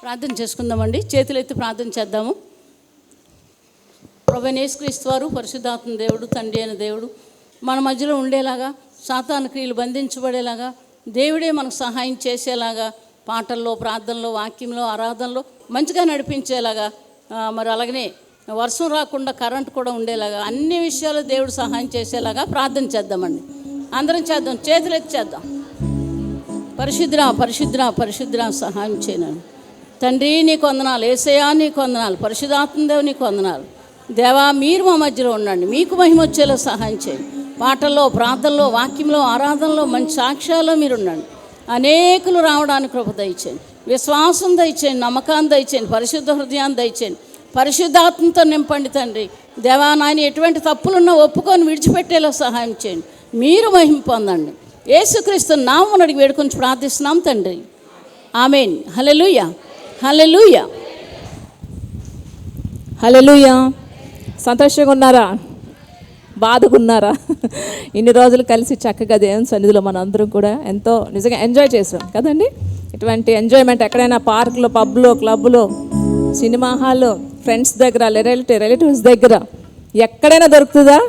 ప్రార్థన చేసుకుందామండి. చేతులెత్తి ప్రార్థన చేద్దాము. ప్రభువైన యేసుక్రీస్తు వారు, పరిశుద్ధాత్మ దేవుడు, తండ్రి అయిన దేవుడు మన మధ్యలో ఉండేలాగా, సాతాను క్రియలు బంధించబడేలాగా, దేవుడే మనకు సహాయం చేసేలాగా, పాటల్లో, ప్రార్థనలో, వాక్యంలో, ఆరాధనలో మంచిగా నడిపించేలాగా, మరి అలాగనే వర్షం రాకుండా కరెంట్ కూడా ఉండేలాగా, అన్ని విషయాలు దేవుడు సహాయం చేసేలాగా ప్రార్థన చేద్దామండి. అందరం చేద్దాం, చేతులెత్తి చేద్దాం. పరిశుద్ర పరిశుద్ర పరిశుద్ర సహాయం చేయను తండ్రి, నీకు వందనాలు. యేసయ్యా నీకు వందనాలు. పరిశుద్ధాత్మదేవు నీకు వందనాలు. దేవా, మీరు మా మధ్యలో ఉండండి. మీకు మహిమ వచ్చేలా సహాయం చేయండి. పాటల్లో, ప్రార్థనలో, వాక్యంలో, ఆరాధనలో, మంచి సాక్ష్యాల్లో మీరు ఉండండి. అనేకులు రావడానికి కృప దయచేయండి. విశ్వాసం దయచేయండి, నమ్మకాన్ని దయచేయండి, పరిశుద్ధ హృదయాన్ని దయచేయండి. పరిశుద్ధాత్మతో నింపండి తండ్రి. దేవా, నాయన ఎటువంటి తప్పులున్నా ఒప్పుకొని విడిచిపెట్టేలా సహాయం చేయండి. మీరు మహిమ పొందండి. యేసుక్రీస్తు నామమున అడిగి వేడుకొని ప్రార్థిస్తున్నాం తండ్రి. ఆమేన్. హల్లెలూయా, హల్లెలూయా, హల్లెలూయా. సంతోషంగా ఉన్నారా? బాధకున్నారా? ఇన్ని రోజులు కలిసి చక్కగా దేవుని సన్నిధిలో మనందరం కూడా ఎంతో నిజంగా ఎంజాయ్ చేసాం కదండి. ఇటువంటి ఎంజాయ్మెంట్ ఎక్కడైనా పార్కులో, పబ్లో, క్లబ్లో, సినిమా హాల్లో, ఫ్రెండ్స్ దగ్గర, రిలేటివ్స్ దగ్గర ఎక్కడైనా దొరుకుతుందా?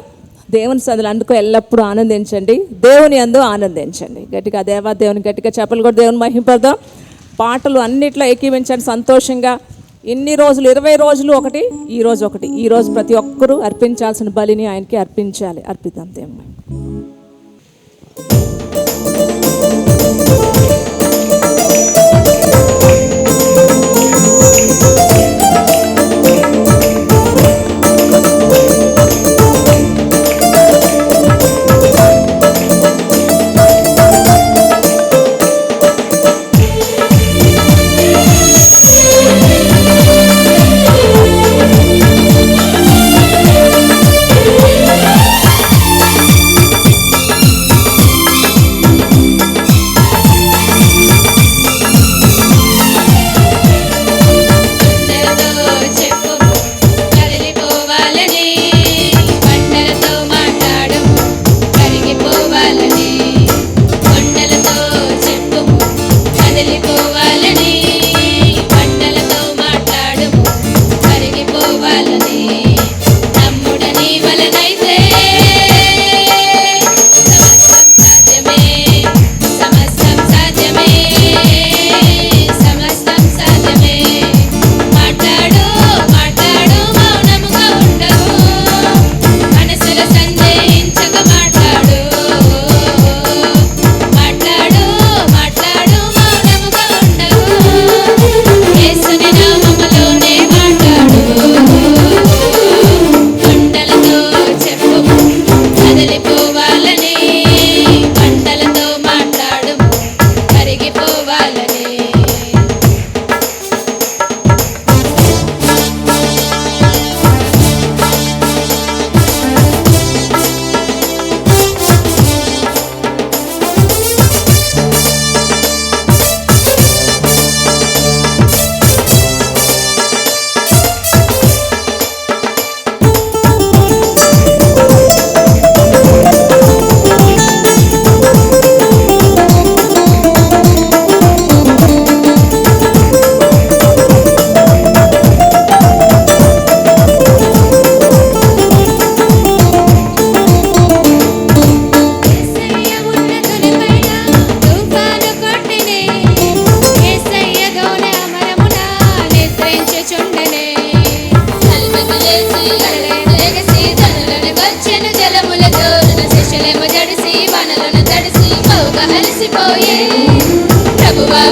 దేవుని సన్నిధిలో అందుకో ఎల్లప్పుడూ ఆనందించండి. దేవుని యందు ఆనందించండి. గట్టిగా దేవుని గట్టిగా చెప్పలు కూడా దేవుని మహింపడదాం. పాటలు అన్నిట్లో ఏకీవించండి సంతోషంగా. ఇన్ని రోజులు 20 రోజులు ఒకటి, ఈరోజు ఒకటి. ఈరోజు ప్రతి ఒక్కరూ అర్పించాల్సిన బలిని ఆయనకి అర్పించాలి. అర్పిద్దాం దేవుని.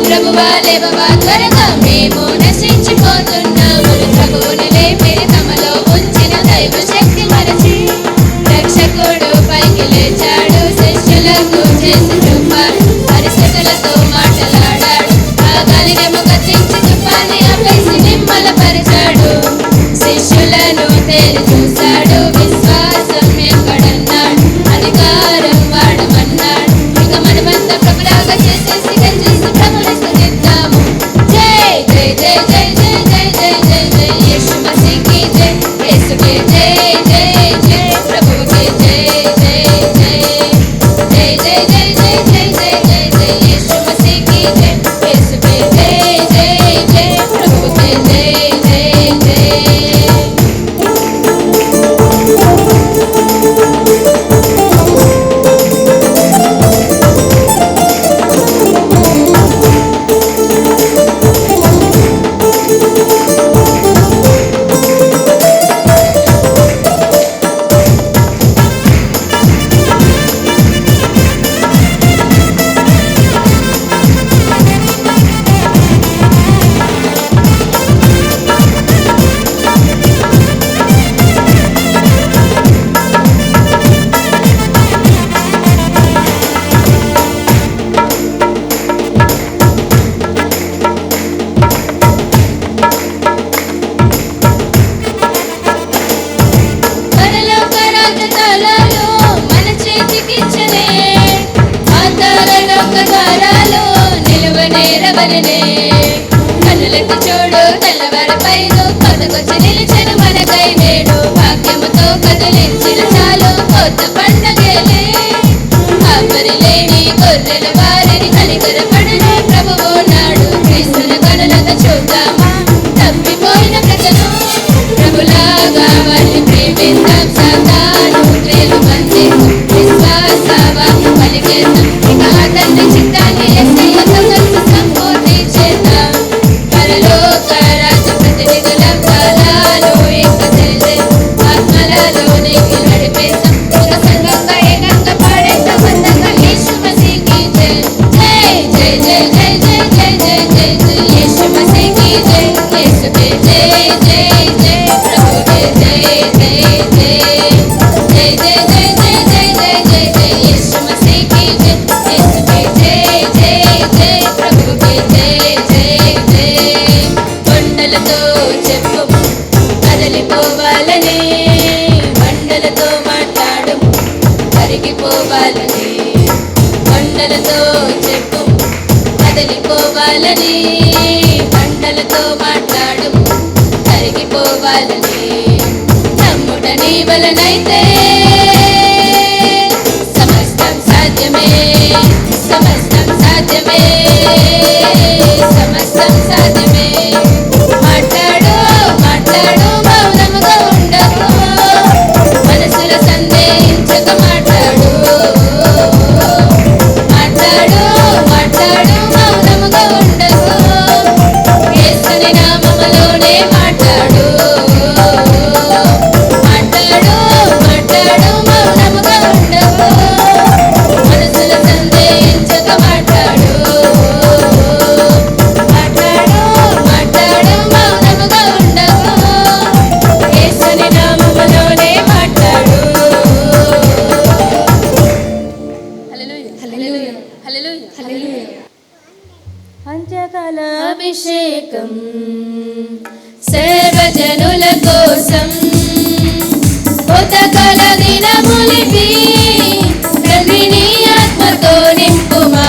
ప్రభువా లేవవా త్వరగా, మేము నశించిపోతున్నాము. ప్రభువుని లేపిరి తమలో ఉంచిన దైవ శక్తి మరచి, రక్షకుడు పైకి లేచాడు. శిష్యులకు చేసి చూపాడు, పరిస్థితులతో మాట్లాడాడు. ఆ గాలినేమో గతించి తుఫాన్ని ఆపేసి నిమ్మలపరిచాడు. శిష్యులను తేరి చూశాడు, విశ్వాసం ఎక్కడన్నాడు, అధికారం వాడమన్నాడు. ఇక మనమంతా ప్రభులాగా చేసేసి గెలిచేసి ప్రభుని స్తుతిద్దాము. జై జై జై జై జై జై జై జై జై యేసు మసీకి జై, యేసుకి జై జై జై, ప్రభువుకి జై జై జై జై జై జై జై జై జై జై జై యేసు మసీకి జై, యేసుకి జై జై జై, వలనే కన్నులెత్తి చూడు తెల్లవారిపైను కొత్తకొచ్చి నిలిచెను మనకై నేడు వాక్యముతో కదిలించిన చాలు కొత్త పండగలే ఆపరి లేని గొర్రెల వారిని కనికరపడనే ప్రభువు నాడు క్రీస్తుని కనులత చూద్దామా తప్పిపోయిన ప్రజలు ప్రభులాగా వారిని ప్రేమిద్దాం సాతాను క్రియలు బంధిస్తూ విశ్వాస వాక్కు పలికేద్దాం ఇక ఆ తండ్రి చిత్తాన్ని యేసయ్యతో కలిసి సంపూర్తి చేద్దాం పరలోక రాజ్య ప్రతినిధుల కాలాలు ఇక తెలిసేద్దాం ఆత్మలలోనికి నడిపేద్దాం ఒక సంఘంగా ఏకంగా పాడేద్దాం అందంగా యేసు మసీకి జై జై జై జై జై జై జై జై జై యేసు మసీకి జై యేసుకే జై జై జై ప్రభుకే జై జై జై జై జై జై జై జై జై జై జై యేసు మసీకి జై యేసుకే జై జై జై ప్రభుకే జై జై జై కొండలతో చెప్పు కదలిపోవాలని బండలతో మాట్లాడు కరిగిపోవాలని కొండలతో చెప్పు కదలిపోవాలని బండలతో మాట్లాడు కరిగిపోవాలని నమ్ముట నీ వలనైతే సమస్తం సాధ్యమే సమస్తం సాధ్యమే సమస్తం సాధ్యమే మాట్లాడు మాట్లాడు మౌనముగా ఉండకు మనసుల సందేహించక మాట్లాడు మాట్లాడు మాట్లాడు మౌనముగా ఉండకు యేసుని నామములోనే మాట్లాడు మాట్లాడు మాట్లాడు మౌనముగా ఉండకు మనసుల సందేహించక మాట్లాడు మాట్లాడు మాట్లాడు మౌనముగా ఉండకు యేసుని నామములోనే మాట్లాడు హల్లెలూయా హల్లెలూయా హల్లెలూయా హల్లెలూయా అంత్యకాల అభిషేకం సర్వజనుల కోసం కొత్తకాల దినములిపి తండ్రిని ఆత్మతో నింపుమా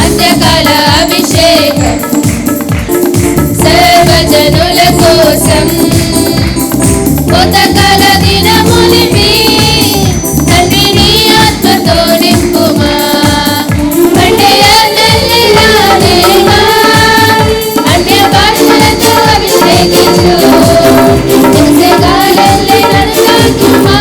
అంత్యకాల అభిషేకం సర్వజనుల కోసం కొత్తకాల దినములిపి తండ్రిని ఆత్మతో నింపుమా అన్య భాషలతో అభిషేకించు గాలల్లే నన్ను తాకుమా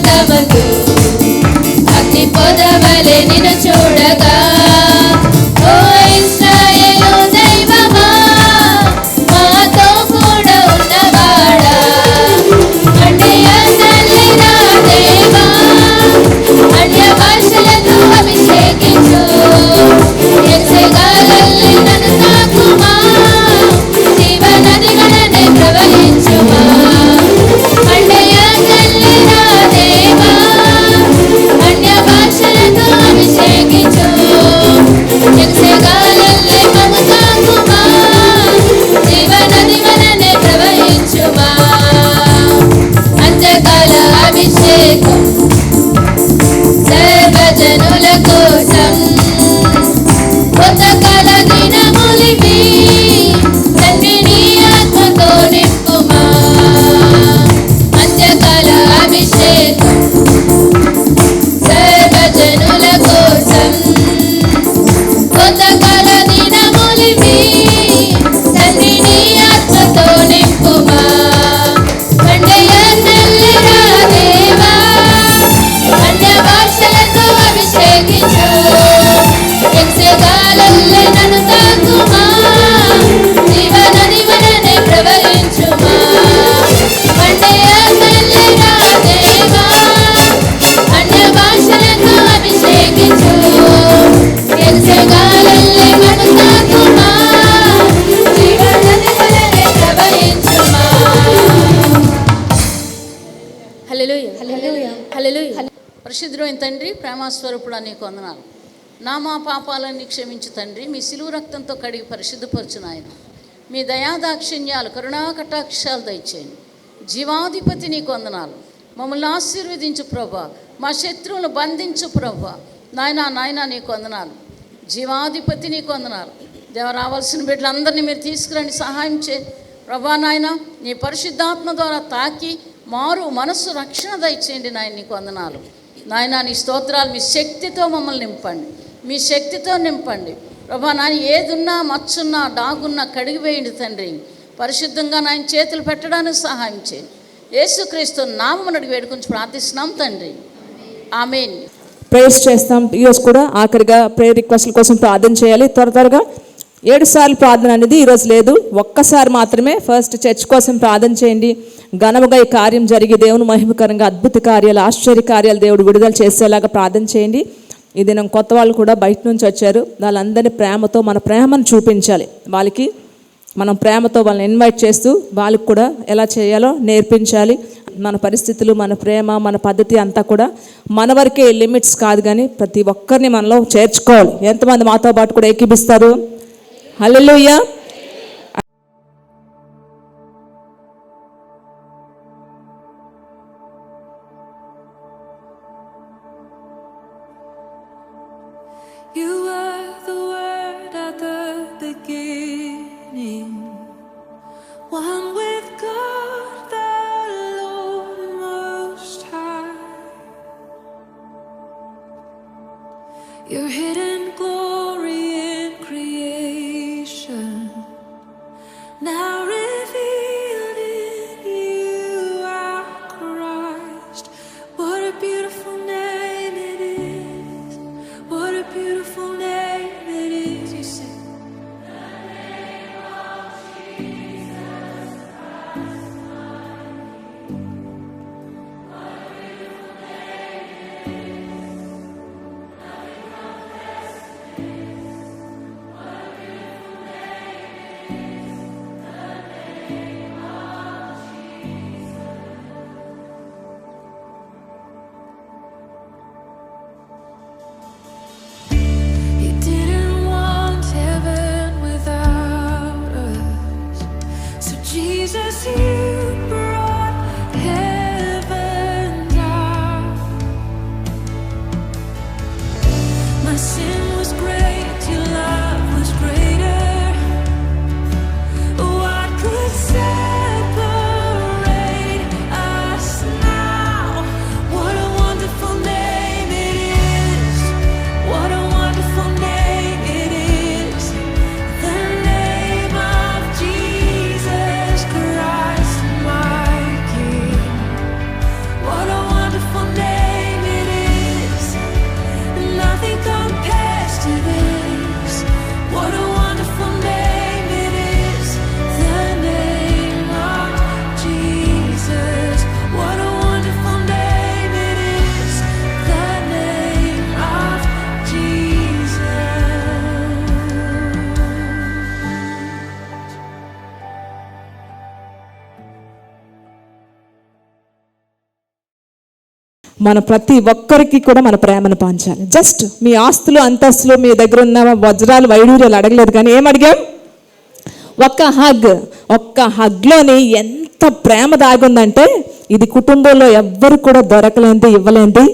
పర్వతమందు అగ్ని పొదవలె నిన్ను చూడగా ఓ ఇశ్రాయేలు దైవమా మాతో కూడా ఉన్నవాడా అన్య తల్లి నా దేవా అన్య భాషలతో అభిషేకించు యెహోవాలల్లి నన్ను తాకుమా జీవ నదిగణనే ప్రవహించుమా అన్య తల్లి నా దేవా అన్య భాషలతో అభిషేకించు యెహోవాలల్లి మమ్ము తాకుమా జీవ నదిగణనే ప్రవహించుమా అంత్యకాల అభిషేకం సర్వజనుల కోసం కొత్తకాల దినములివి తండ్రి నీ ఆత్మతో నింపుమా అంత్యకాల అభిషేకం సర్వజనుల కోసం కొత్తకాల దినములివి తండ్రి నీ ఆత్మతో నింపుమా పండయ తల్లి నా దేవా అన్య భాషలతో అభిషేకించు యెహోవాలల్లి నన్ను తాకుమా జీవ నదివలె ప్రవహించుమా పండయ తల్లి నా దేవా అన్య భాషలతో అభిషేకించు యెహోవాలల్లి నన్ను తాకుమా జీవ నదివలె ప్రవహించుమా. హల్లెలూయా హల్లెలూయా హల్లెలూయా. పరిశుద్ధుడైన తండ్రి, ప్రేమస్వరూపుడా నీకు వందనాలు. నా మా పాపాలన్నీ క్షమించు తండ్రి, మీ శిలువ రక్తంతో కడిగి పరిశుద్ధపరచు నాయన. మీ దయాదాక్షిణ్యాలు కరుణా కటాక్షాలు దయచేయండి. జీవాధిపతి నీకు వందనాలు. మమ్మల్ని ఆశీర్వదించు ప్రభా, మా శత్రువులను బంధించు ప్రభా. నాయనా నీకు వందనాలు. జీవాధిపతి నీకు వందనాలు. దేవ, రావాల్సిన బిడ్డలందరినీ మీరు తీసుకురండి, సహాయం చే ప్రభా. నాయన నీ పరిశుద్ధాత్మ ద్వారా తాకి మారు మనస్సు రక్షణ దయచేయండి నాయన. నీకు వందనాలు నాయన. నీ స్తోత్రాలు. మీ శక్తితో మమ్మల్ని నింపండి, మీ శక్తితో నింపండి ప్రభా. నాయన ఏదున్నా మచ్చున్నా డాగున్నా కడిగివేయండి తండ్రి. పరిశుద్ధంగా నాయన చేతులు పెట్టడానికి సహాయం చేయండి. యేసుక్రీస్తు నామమున అడిగి వేడుకొని ప్రార్థిస్తున్నాం తండ్రి, ఆమేన్. ప్రేయర్స్ చేస్తాం. ఈరోజు కూడా ఆఖరిగా ప్రేయర్ రిక్వెస్ట్ల కోసం ప్రార్థన చేయాలి. త్వరగా 7 సార్లు ప్రార్థన అనేది ఈరోజు లేదు, ఒక్కసారి మాత్రమే. ఫస్ట్ చర్చ్ కోసం ప్రార్థన చేయండి. ఘనముగా ఈ కార్యం జరిగి దేవుని మహిమకరంగా అద్భుత కార్యాలు, ఆశ్చర్య కార్యాలు దేవుడు విడుదల చేసేలాగా ప్రార్థన చేయండి. ఈ దినం కొత్త వాళ్ళు కూడా బయట నుంచి వచ్చారు. వాళ్ళందరినీ ప్రేమతో మన ప్రేమను చూపించాలి. వాళ్ళకి మనం ప్రేమతో వాళ్ళని ఇన్వైట్ చేస్తూ వాళ్ళకి కూడా ఎలా చేయాలో నేర్పించాలి. మన పరిస్థితులు, మన ప్రేమ, మన పద్ధతి అంతా కూడా మన వరకే లిమిట్స్ కాదు, కానీ ప్రతి ఒక్కరిని మనలో చేర్చుకోవాలి. ఎంతమంది మాతో పాటు కూడా ఏకీపిస్తారు? హల్లెలూయా. You were the word at the beginning, one with God the Lord Most High. Your hidden glory in creation, now revealed in you, our Christ. What a beautiful name it is. What a beautiful name it is. You sing. The name of Jesus Christ, my King. What a beautiful name it is. Nothing compares to this. What a beautiful name it is. The name of Jesus. You didn't want heaven without us, so Jesus, you brought heaven down. My sin was great, your love was greater. What could separate us now? What a wonderful name it is. What a wonderful name it is. The name of Jesus Christ, my మన ప్రతి ఒక్కరికి కూడా మన ప్రేమను పంచాలి. Just మీ ఆస్తులు అంతస్తులు మీ దగ్గర ఉన్న వజ్రాలు వైడూర్యాలు అడగలేదు, కానీ ఏం అడిగాం? ఒక్క హగ్లోని ఎంత ప్రేమ దాగుందంటే ఇది కుటుంబంలో ఎవ్వరు కూడా దొరకలేంది, ఇవ్వలేంది,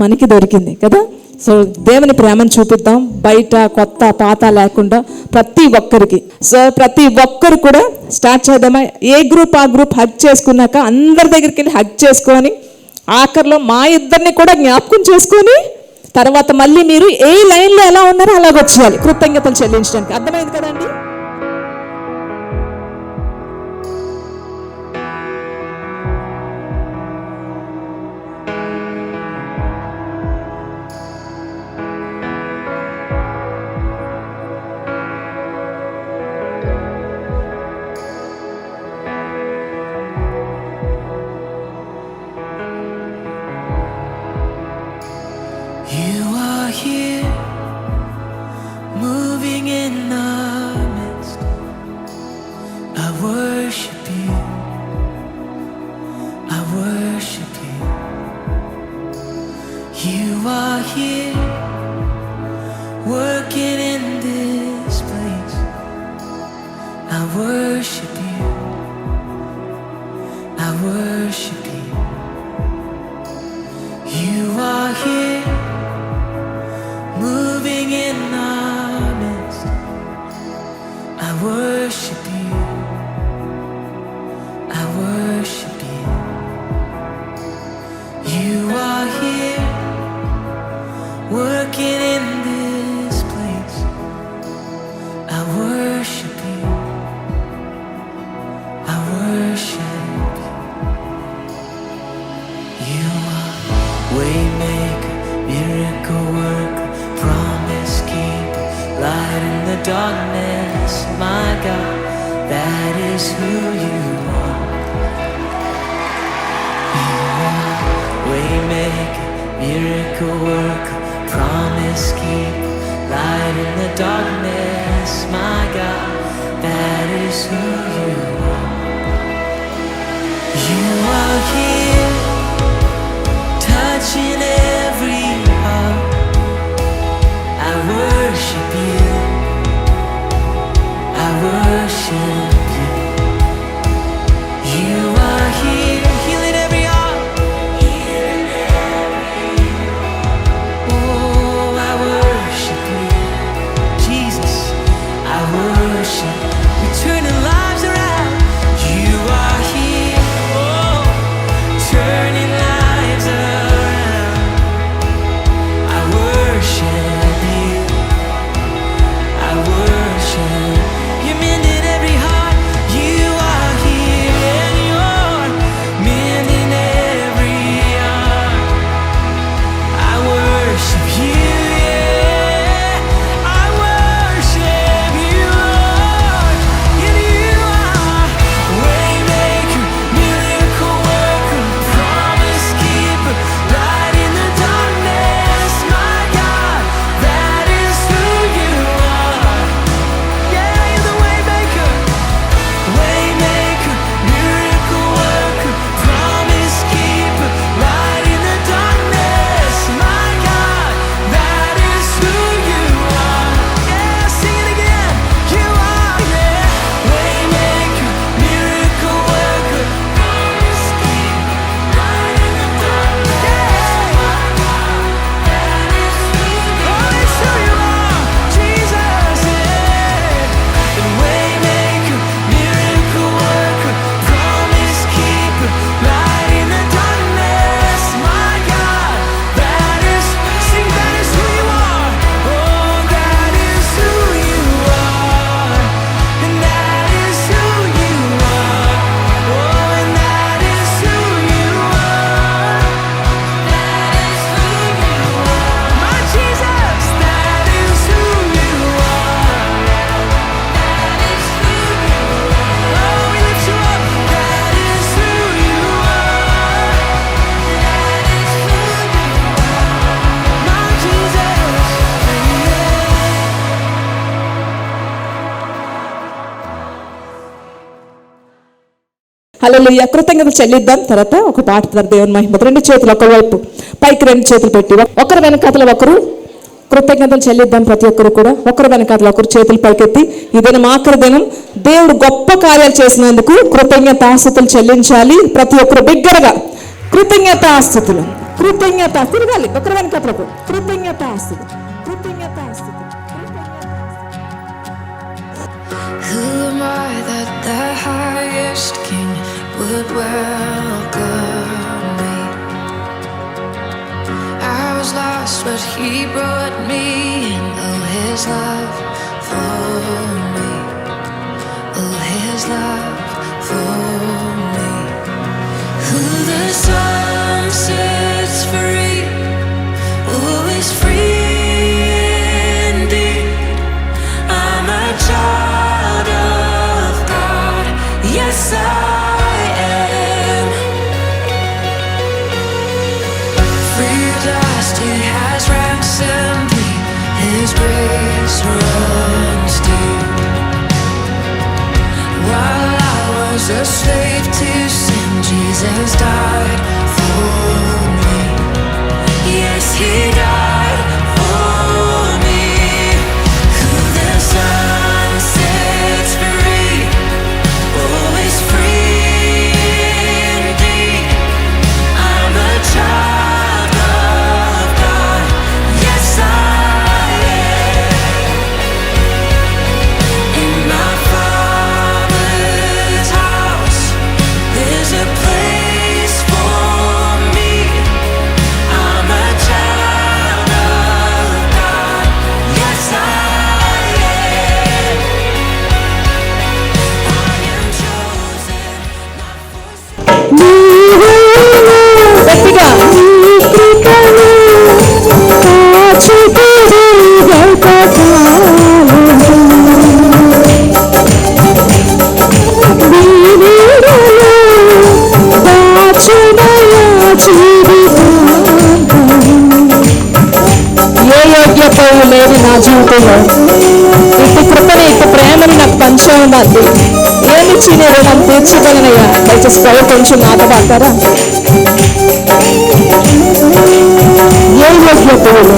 మనకి దొరికింది కదా. సో దేవుని ప్రేమను చూపిద్దాం, బయట కొత్త పాత లేకుండా ప్రతి ఒక్కరికి. సో ప్రతి ఒక్కరు కూడా స్టార్ట్ చేద్దామా? ఏ గ్రూప్ ఆ గ్రూప్ హగ్ చేసుకున్నాక అందరి దగ్గరికి వెళ్ళి హగ్ చేసుకొని ఆఖరిలో మా ఇద్దరిని కూడా జ్ఞాపకం చేసుకొని తర్వాత మళ్ళీ మీరు ఏ లైన్లో ఎలా ఉన్నారో అలాగొచ్చేయాలి కృతజ్ఞతలు చెల్లించడానికి. అర్థమైంది కదండి? You are here, moving in our midst. I worship you. I worship you. You are here, working in this place. I worship you. I worship you. You are here, moving in our midst. I worship you. I worship you. You are here, working in this place. I worship you. I worship you. You are waymaker, miracle worker, promise keeper, light in the darkness. My God, that is who you are. You are waymaker, miracle worker, promise keeper, light in the darkness. My God, that is who you are. You are here, touching every heart. I worship you. I worship you. You are here, healing every heart. Oh, I worship you, Jesus. I worship, you're turning lives around. హల్లెలూయా. కృతజ్ఞతలు చెల్లిద్దాం. తర్వాత ఒక పాట ద్వారా దేవుని మహిమ. రెండు చేతులు ఒకవైపు పైకి, రెండు చేతులు పెట్టి ఒకరు వెనకాతల ఒకరు కృతజ్ఞతలు చెల్లిద్దాం. ప్రతి ఒక్కరు కూడా ఒకరు వెనకాతల ఒకరు చేతులు పైకెత్తి, ఈ దినం ఆఖరి దినం దేవుడు గొప్ప కార్యాలు చేసినందుకు కృతజ్ఞతాస్తుతులు చెల్లించాలి. ప్రతి ఒక్కరు బిగ్గరగా కృతజ్ఞతాస్తుతులు, కృతజ్ఞత తిరగాలి. ఒకరు వెనకాతలకు కృతజ్ఞతాస్తుతులు, కృతజ్ఞతాస్తుతులు. Who am I that the highest king would welcome me? I was lost, but he brought me in. Oh, his love for me. Oh, his love for me. Who the Son sets free, oh, is free indeed. I'm a child of God, yes I am. Free at last, He has ransomed me. His grace runs deep. While I was a slave to sin, Jesus died for me. Yes, He died for me. Who the Son sets free, oh, is free indeed. I'm a child of God, yes I am. In my Father's house, there's a place for me. I'm a child of God, yes I am. I am chosen, not forsaken. గట్టిగా ఏ యోగ్యత లేదు నా జీవితంలో. ఇటు కృపని, ఇటు ప్రేమని నాకు పంచే ఉండాలి. ఏమిచ్చి నేను నన్ను తీర్చగలనయ్యా? దయచేసి పై కొంచెం నాతో పాడతారా? ఏ యోగ్యత లేదు.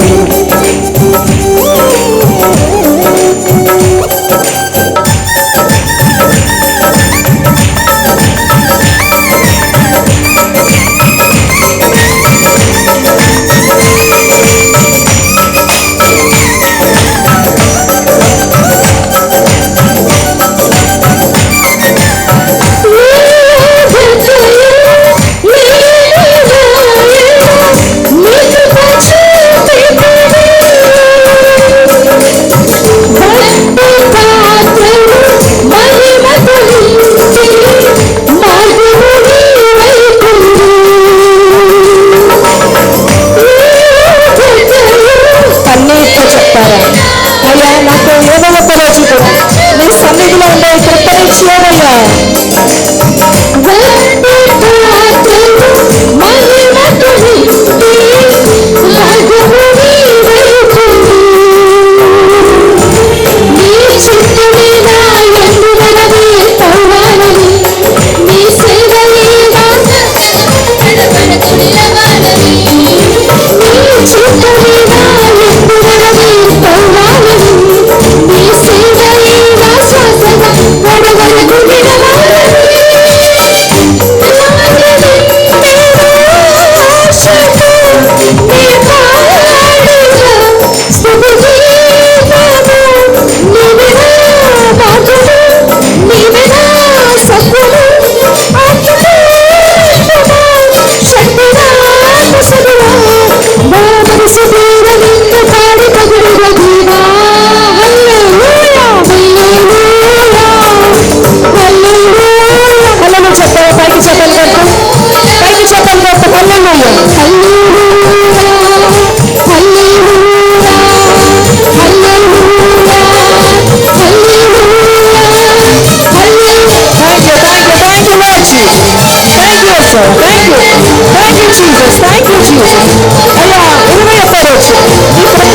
కన్నీటితో చెప్తారా? అయ్యా, నాకు ఏదో ఒక రోజు కూడా నీ సన్నిధిలో ఉండే కృపని చేయవయ్యా. చెప్పారు పైకి చెప్పాలి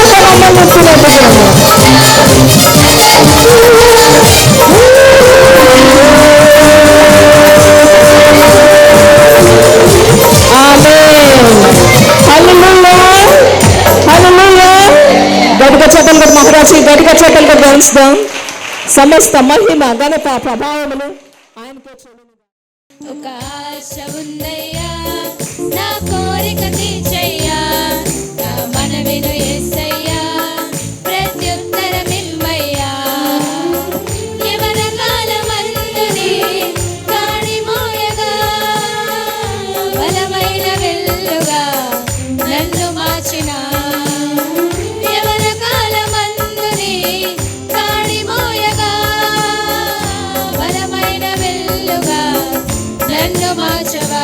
కదా, పైకి చెప్పాలి కదా. అయ్యా 21వ రోజు ఈ ప్రకటన ధ్యానిస్తాం. సమస్త మహిమ ఘనత ప్రభావములు ఆయనకే చెల్లును. ఒక ఆశ ఉందయ్యా, నా కోరిక తీర్చయ్యా, నా మనవిను యేసయ్యా, ప్రత్యుత్తరమివ్వయ్యా. యవన కాలమందుని గాడి మోయగా, బలమైన వెల్లుగా నన్ను మార్చిన. యవన కాలమందుని గాడి మోయగా, బలమైన వెల్లుగా నన్ను మార్చవా.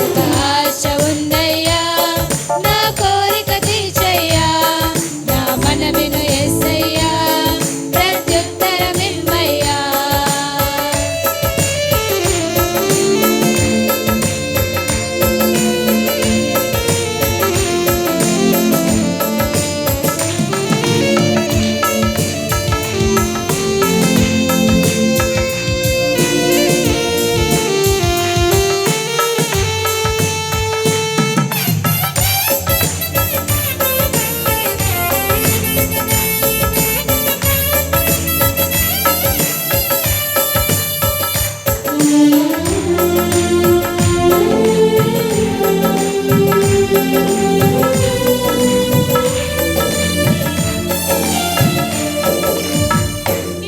ఒక ఆశ ఉందయ్యా, నా కోరిక తీర్చయ్యా, నా మనవిను యేసయ్యా, ప్రత్యుత్తరమివ్వయ్యా.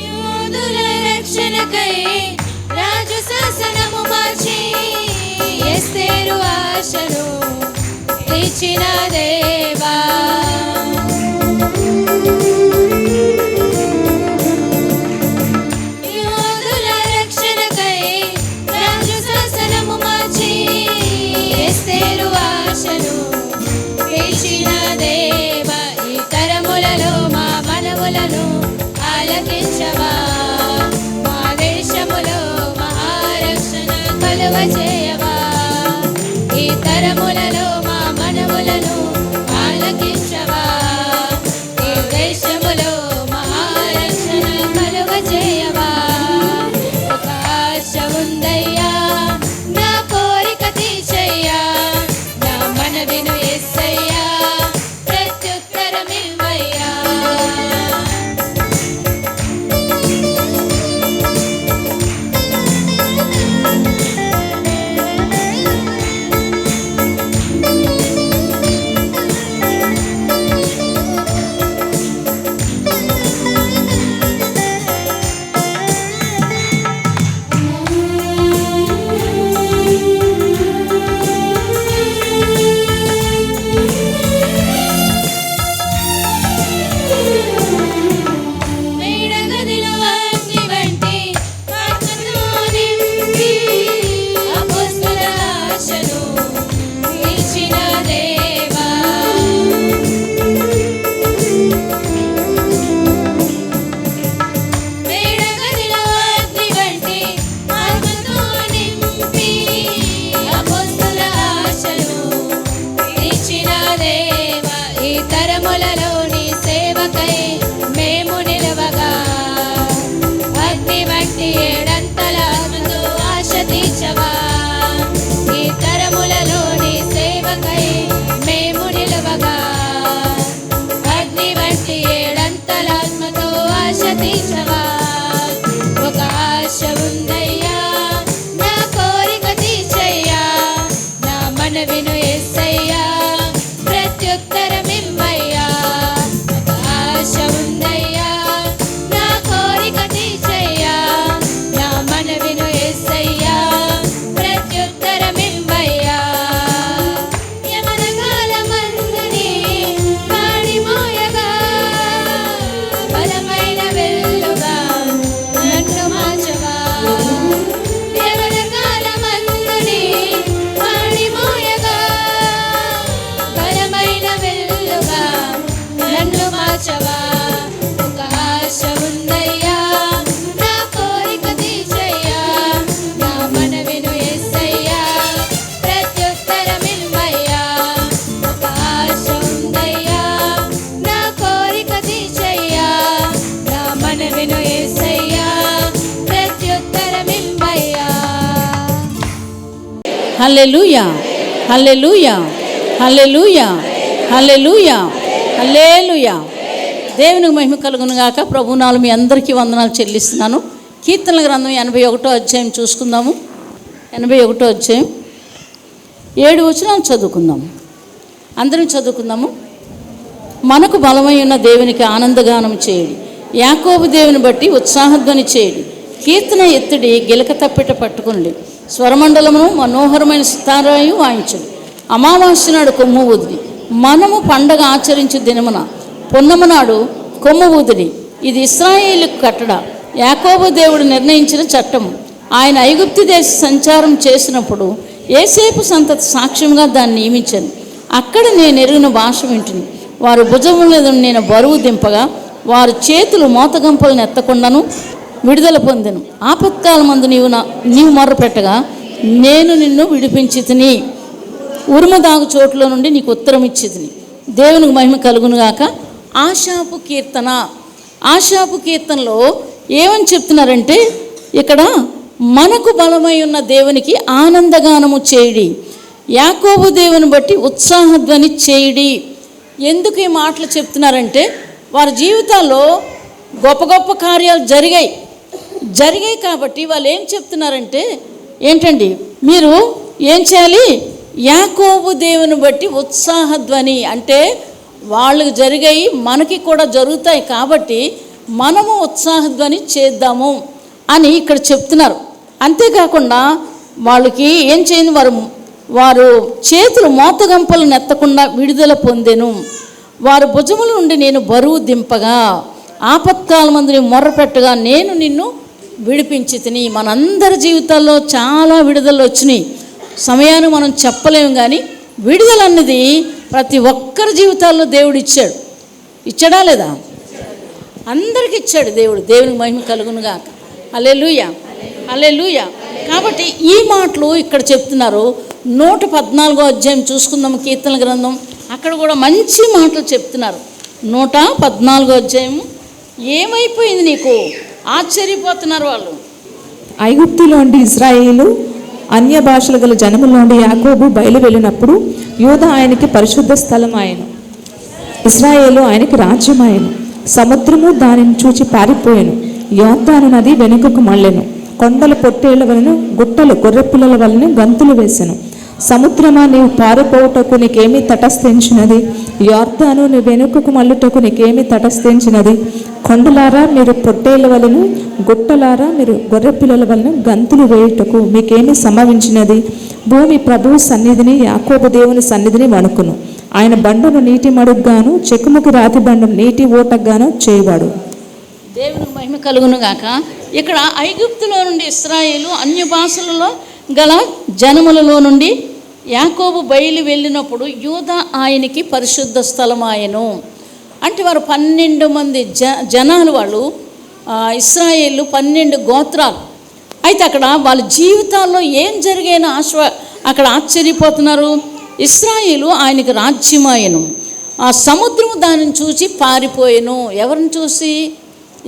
యోధుల రక్షణకై రాజు శాసనము మార్చి, ఎస్తేరు ఆశను తీర్చిన దేవా. యోధుల రక్షణకై రాజు శాసనము మార్చి, ఎస్తేరు ఆశను తీర్చిన దేవా. ఈ తరములలో మా మనవులను ఆలకించవా. మా దేశములో మహారక్షణ కలుగ చేయవా. ఈ తరములలో మా మనవులను ఆలకించవా. ఈ దేశములో మహారక్షణ కలుగ చేయవా. ఒక ఆశ ఉందయ్యా, నా కోరిక తీర్చయ్యా, నా మనవిను యేసయ్యా, ప్రత్యుత్తరమివ్వయ్యా. మేడగదిలో అగ్ని వంటి ఆత్మతో నింపి, అపోస్తల ఆశను తీర్చిన దేవా. మేడగదిలో అగ్ని వంటి ఆత్మతో నింపి, అపోస్తల ఆశను తీర్చిన దేవా. ఈ తరములలో నీ సేవకై మేము నిలవగా, అగ్ని వంటి ఏడంతల ఆత్మతో ఆశ తీర్చవా. ఈ తరములలో నీ సేవకై మేము నిలవగా, అగ్ని వంటి ఏడంతల ఆత్మతో ఆశ తీర్చవా. ఒక ఆశ ఉందయ్యా, నా కోరిక తీర్చయ్యా, నా మనవిను యేసయ్యా, ప్రత్యుత్తరమివ్వయ్యా. ఒక ఆశ ఉందయ్యా, నా కోరిక తీర్చయ్యా, నా మనవిను యేసయ్యా, ప్రత్యుత్తరమివ్వయ్యా. యవన కాలమందుని గాడి మోయగా, బలమైన వెల్లుగా నన్ను మార్చవా. యవన కాలమందుని గాడి మోయగా, బలమైన వెల్లుగా నన్ను మార్చవా. ఒక ఆశ ఉందయ్యా, నా కోరిక తీర్చయ్యా, నా మనవిను యేసయ్యా, ప్రత్యుత్తరమివ్వయ్యా. ఒక ఆశ ఉందయ్యా, నా కోరిక తీర్చయ్యా, నా మనవిను యేసయ్యా, ప్రత్యుత్తరమివ్వయ్యా. హల్లెలూయా, హల్లెలూయా, హల్లెలూయా, హల్లెలూయా, హల్లెలూయా. దేవునికి మహిమ కలుగును గాక. ప్రభునాలు మీ అందరికీ వందనాలు చెల్లిస్తున్నాను. కీర్తనల గ్రంథం 81వ అధ్యాయం చూసుకుందాము. 81వ అధ్యాయం 7 వచనాలు చదువుకుందాము. అందరం చదువుకుందాము. మనకు బలమై ఉన్న దేవునికి ఆనందగానం చేయడి, యాకోబు దేవుని బట్టి ఉత్సాహధ్వని చేయడి, కీర్తన ఎత్తుడి, గిలక తప్పిట పట్టుకుని, స్వరమండలమును మనోహరమైన సితారాయు వాయించడు, అమావాస్య నాడు కొమ్ము ఊదిడి, మనము పండగ ఆచరించు దినమున పొన్నము నాడు కొమ్ము ఊదిడి. ఇది ఇశ్రాయేలుకు కట్టడ, యాకోబు దేవుడు నిర్ణయించిన చట్టము. ఆయన ఐగుప్తు దేశ సంచారం చేసినప్పుడు ఏసేపు సంతతి సాక్ష్యంగా దాన్ని నియమించాను. అక్కడ నేను ఎరిగిన భాష వింటుని, వారు భుజము మీద నేను బరువు దింపగా వారు చేతులు మోతగంపలను ఎత్తకుండాను విడుదల పొందెను. ఆపత్కాలమందు నీవు మొర్రపెట్టగా నేను నిన్ను విడిపించి తిని, ఉరుము దాగు చోట్ల నుండి నీకు ఉత్తరం ఇచ్చి తిని. దేవునికి మహిమ కలుగునుగాక. ఆశాపు కీర్తన. ఆశాపు కీర్తనలో ఏమని చెప్తున్నారంటే, ఇక్కడ మనకు బలమై ఉన్న దేవునికి ఆనందగానము చేయడి, యాకోబు దేవుని బట్టి ఉత్సాహధ్వని చేయడి. ఎందుకు ఈ మాటలు చెప్తున్నారంటే, వారి జీవితాల్లో గొప్ప గొప్ప కార్యాలు జరిగాయి కాబట్టి వాళ్ళు ఏం చెప్తున్నారంటే, ఏంటండి మీరు ఏం చేయాలి? యాకోబు దేవుని బట్టి ఉత్సాహధ్వని అంటే వాళ్ళకి జరిగాయి, మనకి కూడా జరుగుతాయి కాబట్టి మనము ఉత్సాహధ్వని చేద్దాము అని ఇక్కడ చెప్తున్నారు. అంతేకాకుండా వాళ్ళకి ఏం చేయండి, వారు చేతులు మోతగంపలను ఎత్తకుండా విడుదల పొందెను. వారు భుజముల నుండి నేను బరువు దింపగా ఆపత్కాలమందు మొర్రపెట్టగా నేను నిన్ను విడిపించి తిని. మనందరి జీవితాల్లో చాలా విడుదలలు వచ్చినాయి. సమయాన్ని మనం చెప్పలేము, కానీ విడుదల అన్నది ప్రతి ఒక్కరి జీవితాల్లో దేవుడు ఇచ్చాడా లేదా? అందరికి ఇచ్చాడు దేవుడు. దేవునికి మహిమ కలుగునుగా. హల్లెలూయా, హల్లెలూయా. కాబట్టి ఈ మాటలు ఇక్కడ చెప్తున్నారు. 114వ అధ్యాయం చూసుకుందాము కీర్తనల గ్రంథం. అక్కడ కూడా మంచి మాటలు చెప్తున్నారు. 114వ అధ్యాయం. ఏమైపోయింది నీకు? ఆశ్చర్యపోతున్నారు వాళ్ళు. ఐగుప్తులోండి ఇశ్రాయేలు అన్య భాషలు గల జనములోండి యాకోబు బయలు వెళ్ళినప్పుడు యూదా ఆయనకి పరిశుద్ధ స్థలం ఆయను, ఇశ్రాయేలు ఆయనకి రాజ్యం ఆయను. సముద్రము దానిని చూచి పారిపోయాను, యోర్దాను నది వెనుకకు మళ్ళెను. కొండల పొట్టేళ్ల వలన, గుట్టలు గొర్రెపిల్లల వలన గంతులు వేసెను. సముద్రమా నీవు పారిపోవుటకు నీకేమీ తటస్థించినది? యోర్దాను నీ వెనుకకు మళ్ళుటకు నీకేమీ తటస్థించినది? కొండలారా మీరు పొట్టేళ్ల వలన, గుట్టలారా మీరు గొర్రెపిల్లల వలన గంతులు వేయుటకు మీకేమీ సంభవించినది? భూమి ప్రభువు సన్నిధిని, యాకోబు దేవుని సన్నిధిని వణుకును. ఆయన బండను నీటి మడుగ్గాను, చెక్కుముకి రాతి బండను నీటి ఓటగ్గాను చేయవాడు. దేవునికి మహిమ కలుగును గాక. ఇక్కడ ఐగుప్తులో నుండి ఇశ్రాయేలు అన్య భాషలలో గల జనములలో నుండి యాకోబు బయలు వెళ్ళినప్పుడు యూదా ఆయనకి పరిశుద్ధ స్థలం ఆయను. అంటే వారు 12 మంది జనాలు, వాళ్ళు ఇశ్రాయేలు 12 గోత్రాలు. అయితే అక్కడ వాళ్ళ జీవితాల్లో ఏం జరిగాయని అక్కడ ఆశ్చర్యపోతున్నారు. ఇశ్రాయేలు ఆయనకి రాజ్యమాయను, ఆ సముద్రము దానిని చూసి పారిపోయాను. ఎవరిని చూసి?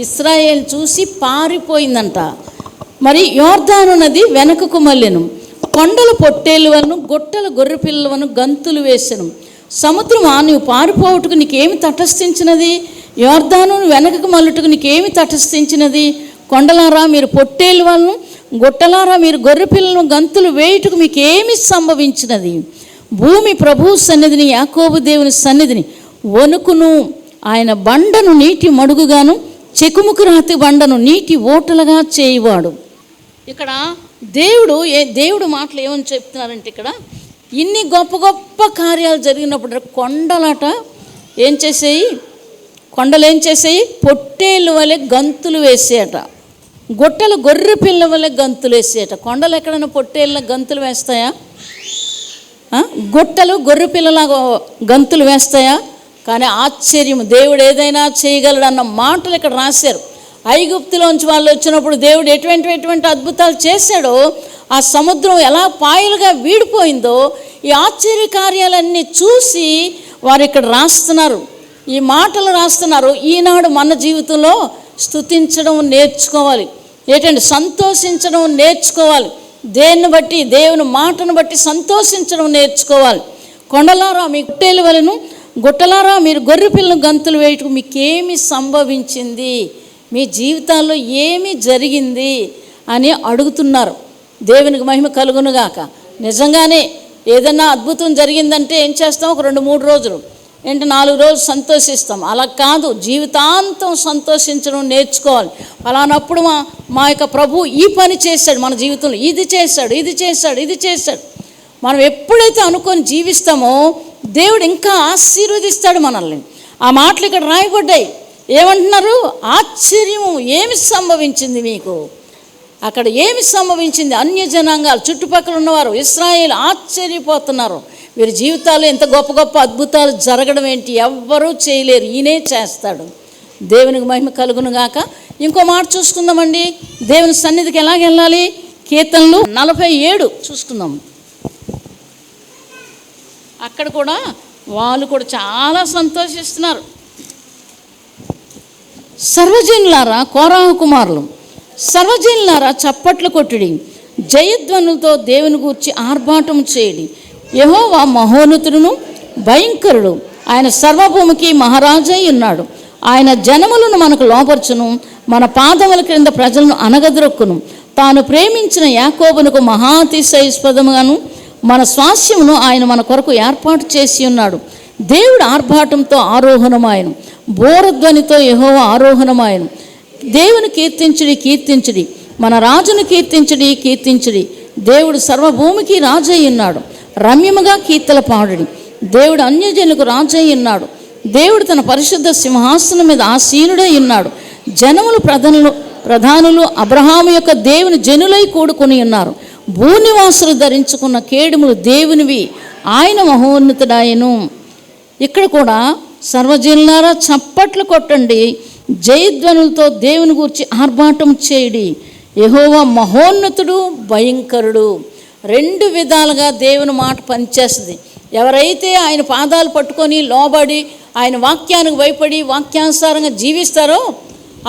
ఇశ్రాయేలు చూసి పారిపోయిందంట. మరి యోర్దాను నది వెనకకు మళ్ళెను. కొండల పొట్టేలు వలను, గుట్టల గొర్రెపిల్లలను గంతులు వేసెను. సముద్రమా నీవు పారిపోవుటకు నీకేమి తటస్థించినది? యోర్దాను వెనకకు మళ్ళుటకు నీకేమి తటస్థించినది? కొండలారా మీరు పొట్టేలు వలను, గుట్టలారా మీరు గొర్రెపిల్లలను గంతులు వేయుటకు మీకేమి సంభవించినది? భూమి ప్రభు సన్నిధిని, యాకోబు దేవుని సన్నిధిని వణుకును. ఆయన బండను నీటి మడుగుగాను, చెకుముకు రాతి బండను నీటి ఓటలుగా చేయవాడు. ఇక్కడ దేవుడు మాటలు ఏమని చెప్తున్నారంటే, ఇక్కడ ఇన్ని గొప్ప గొప్ప కార్యాలు జరిగినప్పుడు కొండలట ఏం చేసేయి? కొండలు ఏం చేసేయి? పొట్టేళ్ళ వలె గంతులు వేసేయట, గుట్టలు గొర్రె పిల్ల వలె గంతులు వేసేయట. కొండలు ఎక్కడైనా పొట్టేళ్ళ గంతులు వేస్తాయా? గుట్టలు గొర్రె పిల్లలాగా గంతులు వేస్తాయా? కానీ ఆశ్చర్యం, దేవుడు ఏదైనా చేయగలడు అన్న మాటలు ఇక్కడ రాశారు. ఐగుప్తులోంచి వాళ్ళు వచ్చినప్పుడు దేవుడు ఎటువంటి అద్భుతాలు చేశాడో, ఆ సముద్రం ఎలా పాయలుగా వీడిపోయిందో, ఈ ఆశ్చర్య కార్యాలన్నీ చూసి వారు ఇక్కడ రాస్తున్నారు, ఈ మాటలు రాస్తున్నారు. ఈనాడు మన జీవితంలో స్తుతించడం నేర్చుకోవాలి. ఏంటంటే సంతోషించడం నేర్చుకోవాలి. దేన్ని బట్టి? దేవుని మాటను బట్టి సంతోషించడం నేర్చుకోవాలి. కొండలారా మీ పొట్టేలు వలెను, గుట్టలారా మీరు గొర్రె పిల్లను గంతులు వేయటం మీకేమి సంభవించింది, మీ జీవితాల్లో ఏమి జరిగింది అని అడుగుతున్నారు. దేవునికి మహిమ కలుగునుగాక. నిజంగానే ఏదన్నా అద్భుతం జరిగిందంటే ఏం చేస్తాం, ఒక 2-3 రోజులు 4 రోజులు సంతోషిస్తాం. అలా కాదు, జీవితాంతం సంతోషించడం నేర్చుకోవాలి. అలానప్పుడు మా యొక్క ప్రభు ఈ పని చేశాడు, మన జీవితంలో ఇది చేశాడు, ఇది చేశాడు, ఇది చేశాడు. మనం ఎప్పుడైతే అనుకొని జీవిస్తామో దేవుడు ఇంకా ఆశీర్వదిస్తాడు మనల్ని. ఆ మాటలు ఇక్కడ రాయబడ్డాయి. ఏమంటున్నారు? ఆశ్చర్యము ఏమి సంభవించింది మీకు, అక్కడ ఏమి సంభవించింది? అన్య జనాంగాలు, చుట్టుపక్కల ఉన్నవారు, ఇశ్రాయేలు ఆశ్చర్యపోతున్నారు. వీరి జీవితాల్లో ఎంత గొప్ప గొప్ప అద్భుతాలు జరగడం ఏంటి, ఎవ్వరూ చేయలేరు, ఈయనే చేస్తాడు. దేవునికి మహిమ కలుగును గాక. ఇంకో మాట చూసుకుందామండి, దేవుని సన్నిధికి ఎలాగ వెళ్ళాలి. కీర్తనలు 47 చూసుకుందాం. అక్కడ కూడా వాళ్ళు కూడా చాలా సంతోషిస్తున్నారు. సర్వజనులారా, కోరాహు కుమారులు, సర్వజనులారా చప్పట్లు కొట్టుడి, జయధ్వనులతో దేవుని గూర్చి ఆర్భాటం చేయడి. యెహోవా మహోన్నతుడును భయంకరుడు, ఆయన సర్వభూమికి మహారాజై ఉన్నాడు. ఆయన జనములను మనకు లోపర్చును, మన పాదముల క్రింద ప్రజలను అనగద్రొక్కును. తాను ప్రేమించిన యాకోబునకు మహాతిశయస్పదముగాను మన స్వాస్యమును ఆయన మన కొరకు ఏర్పాటు చేసి ఉన్నాడు. దేవుడు ఆర్భాటంతో ఆరోహణమాయను, బోరధ్వనితో యెహోవా ఆరోహణమాయను. దేవుని కీర్తించుడి, కీర్తించుడి, మన రాజును కీర్తించుడి, కీర్తించుడి. దేవుడు సర్వభూమికి రాజై ఉన్నాడు. రమ్యముగా కీర్తన పాడుడి. దేవుడు అన్యజనులకు రాజై ఉన్నాడు. దేవుడు తన పరిశుద్ధ సింహాసనం మీద ఆసీనుడై ఉన్నాడు. జనములు ప్రధానులు అబ్రహాము యొక్క దేవుని జనులై కూడుకొని ఉన్నారు. భూనివాసులు ధరించుకున్న కేడుములు దేవునివి, ఆయన మహోన్నతుడాయను. ఇక్కడ కూడా సర్వజనులారా చప్పట్లు కొట్టండి, జయధ్వనులతో దేవుని గూర్చి ఆర్భాటం చేయడి. యెహోవా మహోన్నతుడు భయంకరుడు. 2 విధాలుగా దేవుని మాట పనిచేస్తుంది. ఎవరైతే ఆయన పాదాలు పట్టుకొని లోబడి ఆయన వాక్యానికి భయపడి వాక్యానుసారంగా జీవిస్తారో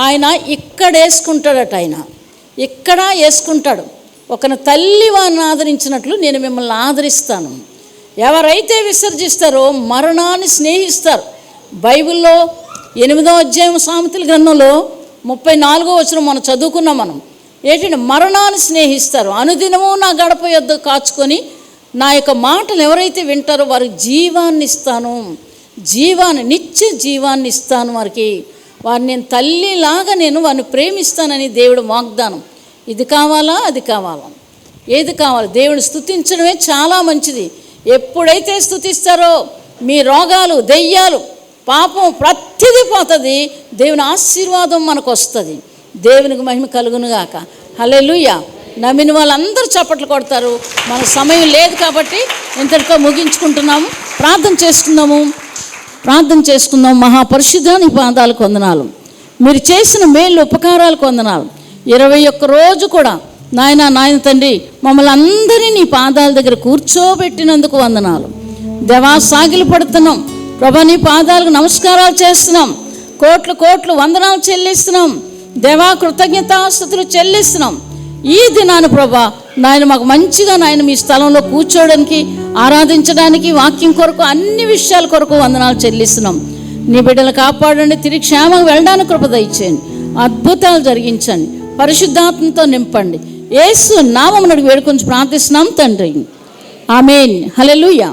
ఆయన ఇక్కడ వేసుకుంటాడట. ఆయన ఇక్కడ వేసుకుంటాడు. ఒకని తల్లి వారిని ఆదరించినట్లు నేను మిమ్మల్ని ఆదరిస్తాను. ఎవరైతే విసర్జిస్తారో మరణాన్ని స్నేహిస్తారు. బైబిల్లో 8వ అధ్యాయం సామెతల గ్రంథంలో 34వ వచనం మనం చదువుకున్నాం. మనం ఏంటంటే మరణాన్ని స్నేహిస్తారు. అనుదినము నా గడప యొద్ద కాచుకొని నా యొక్క మాటలు ఎవరైతే వింటారో వారికి జీవాన్ని ఇస్తాను, నిత్య జీవాన్ని ఇస్తాను. వారిని నేను తల్లిలాగా నేను వారిని ప్రేమిస్తానని దేవుడు వాగ్దానం. ఇది కావాలా, అది కావాలా, ఏది కావాలి? దేవుని స్తుతించడమే చాలా మంచిది. ఎప్పుడైతే స్తుతిస్తారో మీ రోగాలు, దెయ్యాలు, పాపం ప్రతిదీ పోతుంది. దేవుని ఆశీర్వాదం మనకు వస్తుంది. దేవునికి మహిమ కలుగునుగాక. హల్లెలూయా. నమ్మిన వాళ్ళందరూ చప్పట్లు కొడతారు. మన సమయం లేదు కాబట్టి ఇంతటితో ముగించుకుంటున్నాము. ప్రార్థన చేసుకుందాం. మహాపరిశుద్ధ నీ పాదాలకు వందనాలు. మీరు చేసిన మేలు ఉపకారాలకు వందనాలు. 21 రోజు కూడా నాయన తండ్రి మమ్మల్ని అందరినీ నీ పాదాల దగ్గర కూర్చోబెట్టినందుకు వందనాలు. దేవా, సాగిలు పడుతున్నాం ప్రభా, నీ పాదాలకు నమస్కారాలు చేస్తున్నాం. కోట్లు వందనాలు చెల్లిస్తున్నాం. దేవా, కృతజ్ఞతాస్తుతులు చెల్లిస్తున్నాం. ఈ దినాన ప్రభా నాయన మాకు మంచిగా నాయన మీ స్థలంలో కూర్చోవడానికి, ఆరాధించడానికి, వాక్యం కొరకు, అన్ని విషయాల కొరకు వందనాలు చెల్లిస్తున్నాం. నీ బిడ్డలు కాపాడండి. తిరిగి క్షేమంగా వెళ్ళడానికి కృప దయచేయండి. అద్భుతాలు జరిగించండి. పరిశుద్ధాత్మతో నింపండి. యేసు నామమున వేడుకొని ప్రార్థిస్తున్నాం తండ్రి. ఆమేన్. హల్లెలూయా.